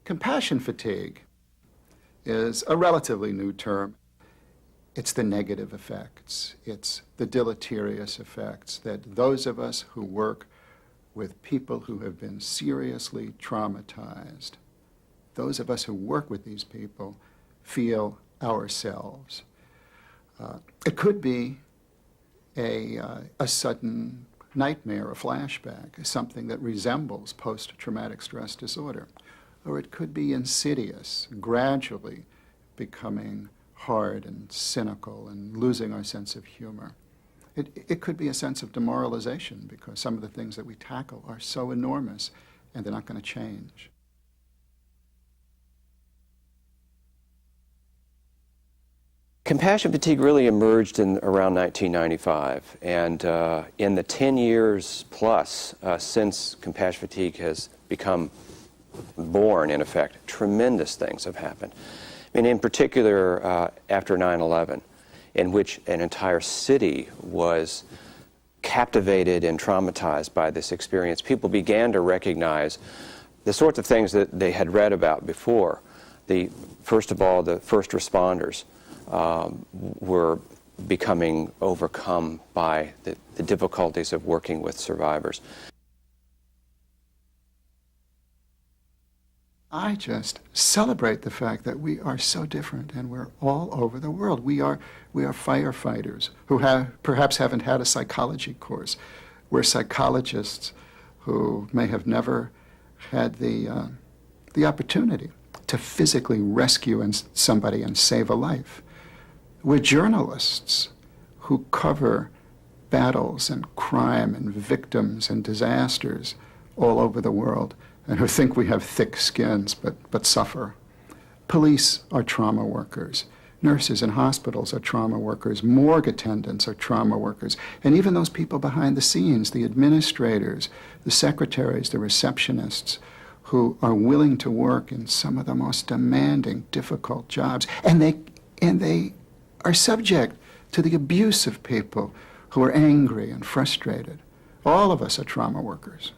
Compassion fatigue is a relatively new term. It's the negative effects. It's the deleterious effects that those of us who work with people who have been seriously traumatized, those of us who work with these people, feel ourselves. It could be a sudden nightmare, a flashback, something that resembles post-traumatic stress disorder. Or it could be insidious, gradually becoming hard and cynical and losing our sense of humor. It could be a sense of demoralization because some of the things that we tackle are so enormous and they're not going to change. Compassion fatigue really emerged in around 1995, and in the 10 years plus since compassion fatigue has become born, in effect, tremendous things have happened. I mean, in particular, after 9/11, in which an entire city was captivated and traumatized by this experience, people began to recognize the sorts of things that they had read about before. First of all, the first responders were becoming overcome by the difficulties of working with survivors. I just celebrate the fact that we are so different and we're all over the world. We are firefighters who perhaps haven't had a psychology course. We're psychologists who may have never had the opportunity to physically rescue somebody and save a life. We're journalists who cover battles and crime and victims and disasters all over the world, and who think we have thick skins but suffer. Police are trauma workers. Nurses in hospitals are trauma workers. Morgue attendants are trauma workers. And even those people behind the scenes, the administrators, the secretaries, the receptionists, who are willing to work in some of the most demanding, difficult jobs. And they are subject to the abuse of people who are angry and frustrated. All of us are trauma workers.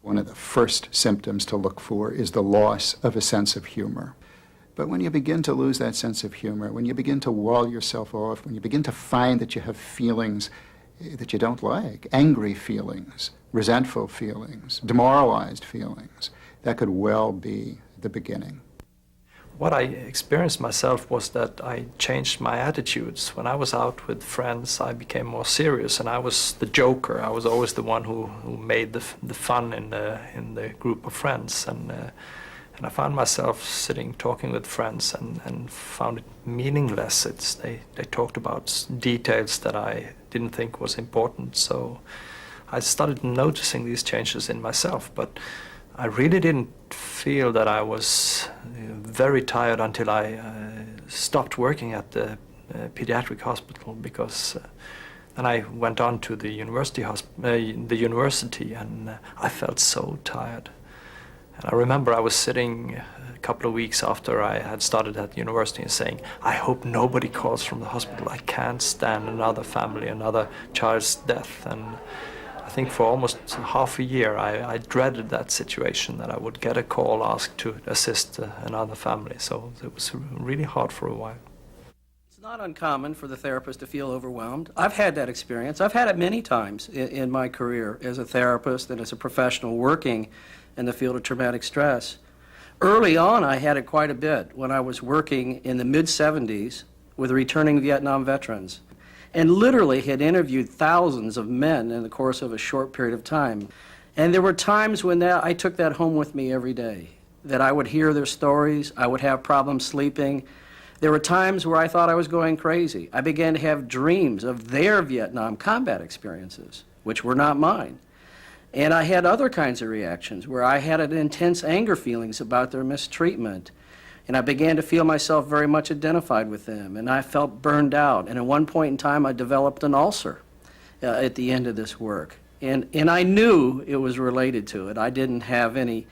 One of the first symptoms to look for is the loss of a sense of humor. But when you begin to lose that sense of humor, when you begin to wall yourself off, when you begin to find that you have feelings that you don't like, angry feelings, resentful feelings, demoralized feelings, that could well be the beginning. What I experienced myself was that I changed my attitudes. When I was out with friends, I became more serious, and I was the joker. I was always the one who made the fun in the group of friends. And I found myself sitting talking with friends and found it meaningless. They talked about details that I didn't think was important. So I started noticing these changes in myself, but I really didn't feel that I was very tired until I stopped working at the pediatric hospital, because then I went on to the university, and I felt so tired. And I remember I was sitting a couple of weeks after I had started at the university and saying, I hope nobody calls from the hospital. I can't stand another family, another child's death. And I think for almost half a year I dreaded that situation, that I would get a call asked to assist another family. So it was really hard for a while. It's not uncommon for the therapist to feel overwhelmed. I've had that experience. I've had it many times in my career as a therapist and as a professional working in the field of traumatic stress. Early on, I had it quite a bit when I was working in the mid-70s with returning Vietnam veterans, and literally had interviewed thousands of men in the course of a short period of time. And there were times when I took that home with me every day, that I would hear their stories, I would have problems sleeping. There were times where I thought I was going crazy. I began to have dreams of their Vietnam combat experiences, which were not mine. And I had other kinds of reactions where I had intense anger feelings about their mistreatment. And I began to feel myself very much identified with them, and I felt burned out. And at one point in time, I developed an ulcer at the end of this work. And I knew it was related to it. I didn't have any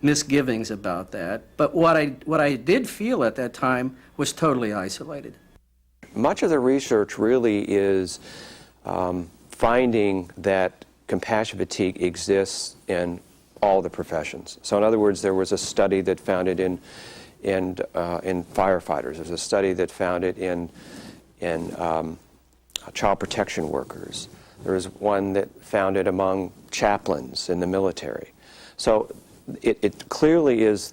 misgivings about that. But what I did feel at that time was totally isolated. Much of the research really is finding that compassion fatigue exists in all the professions. So in other words, there was a study that found it in firefighters. There's a study that found it in child protection workers. There was one that found it among chaplains in the military. So it clearly is,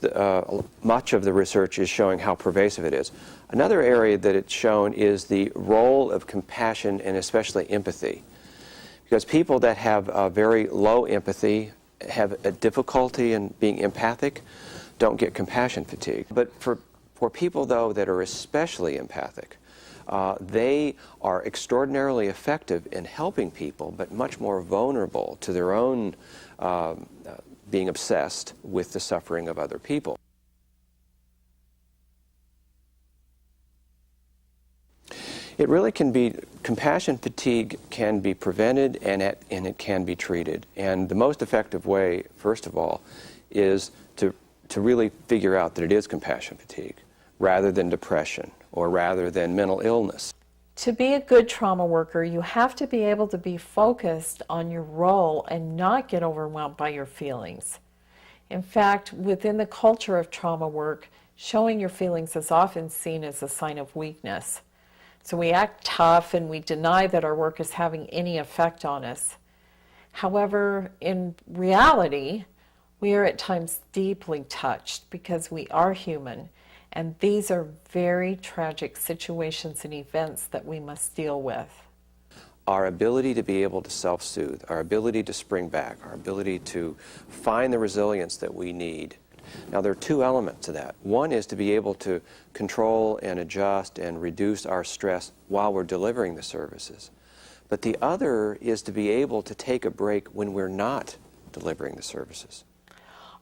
much of the research is showing how pervasive it is. Another area that it's shown is the role of compassion and especially empathy. Because people that have very low empathy, have a difficulty in being empathic, don't get compassion fatigue. But for people, though, that are especially empathic, they are extraordinarily effective in helping people, but much more vulnerable to their own being obsessed with the suffering of other people. It really can be, compassion fatigue can be prevented and it can be treated. And the most effective way, first of all, is to really figure out that it is compassion fatigue rather than depression or rather than mental illness. To be a good trauma worker, you have to be able to be focused on your role and not get overwhelmed by your feelings. In fact, within the culture of trauma work, showing your feelings is often seen as a sign of weakness. So we act tough and we deny that our work is having any effect on us. However, in reality, we are at times deeply touched because we are human, and these are very tragic situations and events that we must deal with. Our ability to be able to self-soothe, our ability to spring back, our ability to find the resilience that we need. Now, there are two elements to that. One is to be able to control and adjust and reduce our stress while we're delivering the services. But the other is to be able to take a break when we're not delivering the services.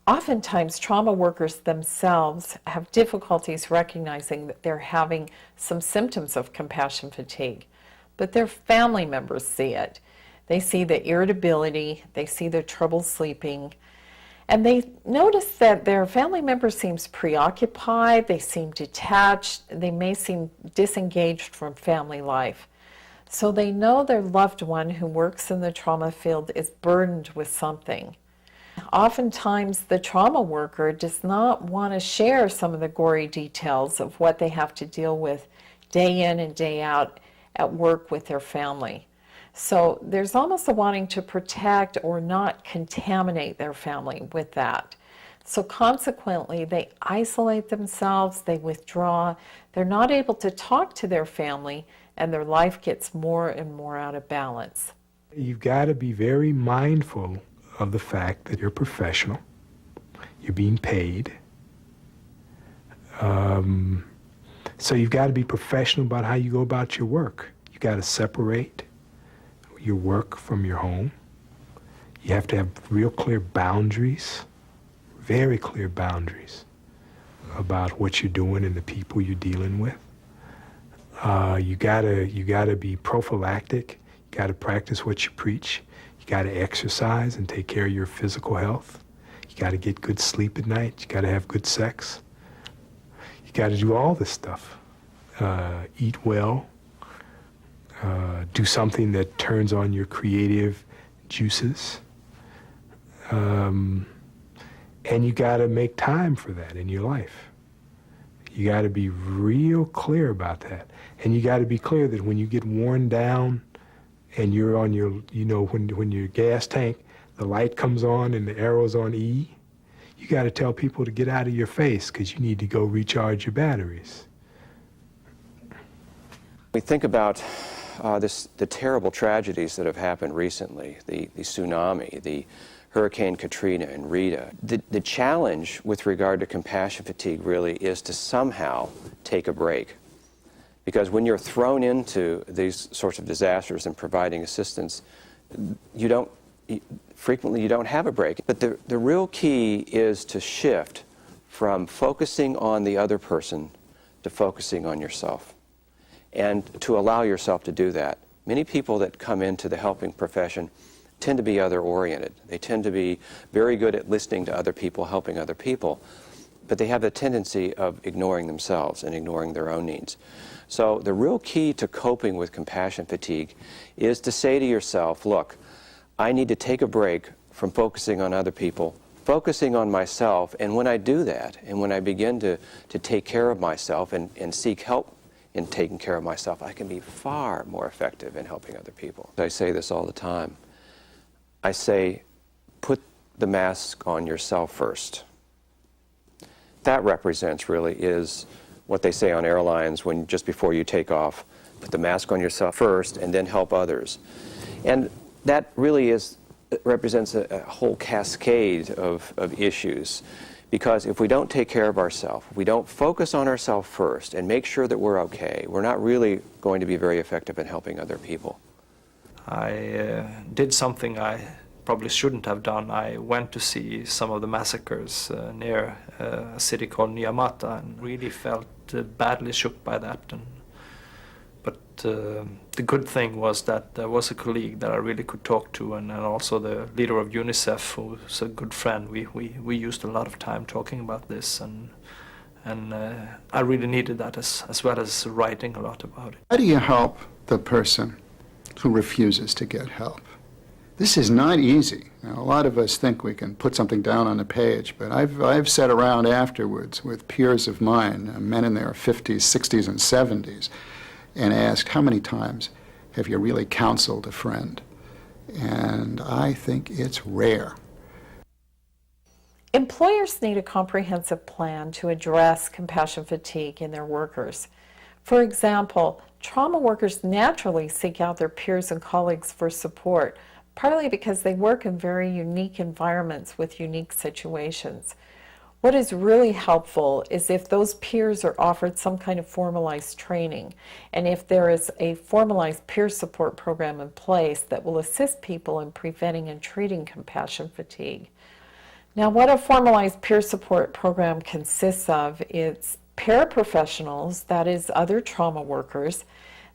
Oftentimes, trauma workers themselves have difficulties recognizing that they're having some symptoms of compassion fatigue, but their family members see it. They see the irritability, they see their trouble sleeping, and they notice that their family member seems preoccupied, they seem detached, they may seem disengaged from family life. So they know their loved one who works in the trauma field is burdened with something. Oftentimes, the trauma worker does not want to share some of the gory details of what they have to deal with day in and day out at work with their family. So there's almost a wanting to protect or not contaminate their family with that. So consequently, they isolate themselves, they withdraw, they're not able to talk to their family, and their life gets more and more out of balance. You've got to be very mindful of the fact that you're a professional, you're being paid. So you've got to be professional about how you go about your work. You've got to separate your work from your home. You have to have real clear boundaries, very clear boundaries about what you're doing and the people you're dealing with. You gotta be prophylactic. You gotta practice what you preach. You gotta exercise and take care of your physical health. You gotta get good sleep at night. You gotta have good sex. You gotta do all this stuff. Eat well. Do something that turns on your creative juices. And you gotta make time for that in your life. You gotta be real clear about that. And you gotta be clear that when you get worn down and you're on your, when your gas tank, the light comes on and the arrow's on E, you gotta tell people to get out of your face because you need to go recharge your batteries. We think about the terrible tragedies that have happened recently, the tsunami, the Hurricane Katrina and Rita. The challenge with regard to compassion fatigue really is to somehow take a break. Because when you're thrown into these sorts of disasters and providing assistance, frequently you don't have a break. But the real key is to shift from focusing on the other person to focusing on yourself. And to allow yourself to do that. Many people that come into the helping profession tend to be other-oriented. They tend to be very good at listening to other people, helping other people, but they have the tendency of ignoring themselves and ignoring their own needs. So the real key to coping with compassion fatigue is to say to yourself, look, I need to take a break from focusing on other people, focusing on myself, and when I do that, and when I begin to take care of myself and seek help in taking care of myself, I can be far more effective in helping other people. I say this all the time. I say, put the mask on yourself first. That represents really is what they say on airlines when just before you take off, put the mask on yourself first and then help others. And that really represents a whole cascade of issues. Because if we don't take care of ourselves, we don't focus on ourselves first and make sure that we're okay, we're not really going to be very effective in helping other people. I did something I probably shouldn't have done. I went to see some of the massacres near a city called Nyamata and really felt badly shook by that. But the good thing was that there was a colleague that I really could talk to, and also the leader of UNICEF, who's a good friend. We used a lot of time talking about this, and I really needed that as well as writing a lot about it. How do you help the person who refuses to get help? This is not easy. Now, a lot of us think we can put something down on a page, but I've sat around afterwards with peers of mine, men in their 50s, 60s, and 70s, and asked, how many times have you really counseled a friend? And I think it's rare. Employers need a comprehensive plan to address compassion fatigue in their workers. For example, trauma workers naturally seek out their peers and colleagues for support, partly because they work in very unique environments with unique situations. What is really helpful is if those peers are offered some kind of formalized training, and if there is a formalized peer support program in place that will assist people in preventing and treating compassion fatigue. Now, what a formalized peer support program consists of is paraprofessionals, that is other trauma workers,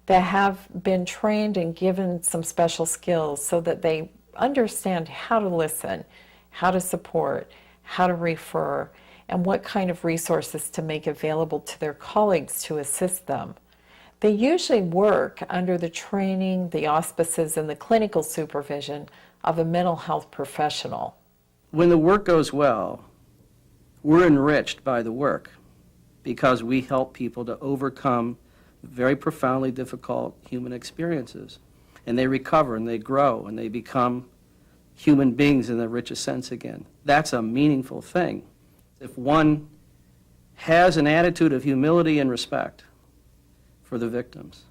that have been trained and given some special skills so that they understand how to listen, how to support, how to refer, and what kind of resources to make available to their colleagues to assist them. They usually work under the training, the auspices, and the clinical supervision of a mental health professional. When the work goes well, we're enriched by the work because we help people to overcome very profoundly difficult human experiences. And they recover and they grow and they become human beings in the richest sense again. That's a meaningful thing. If one has an attitude of humility and respect for the victims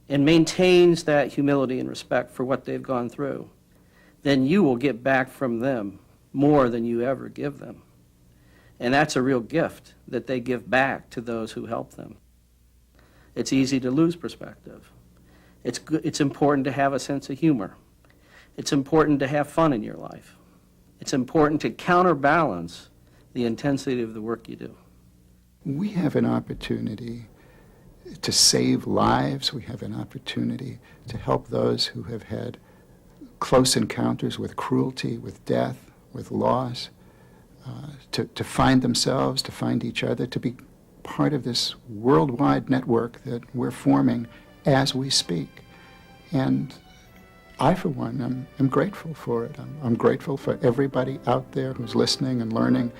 and maintains that humility and respect for what they've gone through, then you will get back from them more than you ever give them. And that's a real gift that they give back to those who help them. It's easy to lose perspective. It's important to have a sense of humor. It's important to have fun in your life. It's important to counterbalance the intensity of the work you do. We have an opportunity to save lives. We have an opportunity to help those who have had close encounters with cruelty, with death, with loss, to find themselves, to find each other, to be part of this worldwide network that we're forming as we speak. And I, for one, am grateful for it. I'm grateful for everybody out there who's listening and learning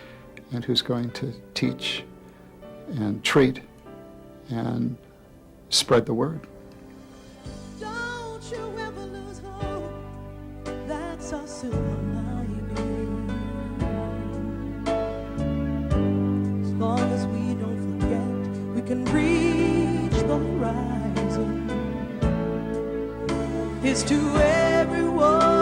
and who's going to teach and treat and spread the word. Don't you ever lose hope. That's our silver lining. As long as we don't forget, we can reach the horizon. Here's to everyone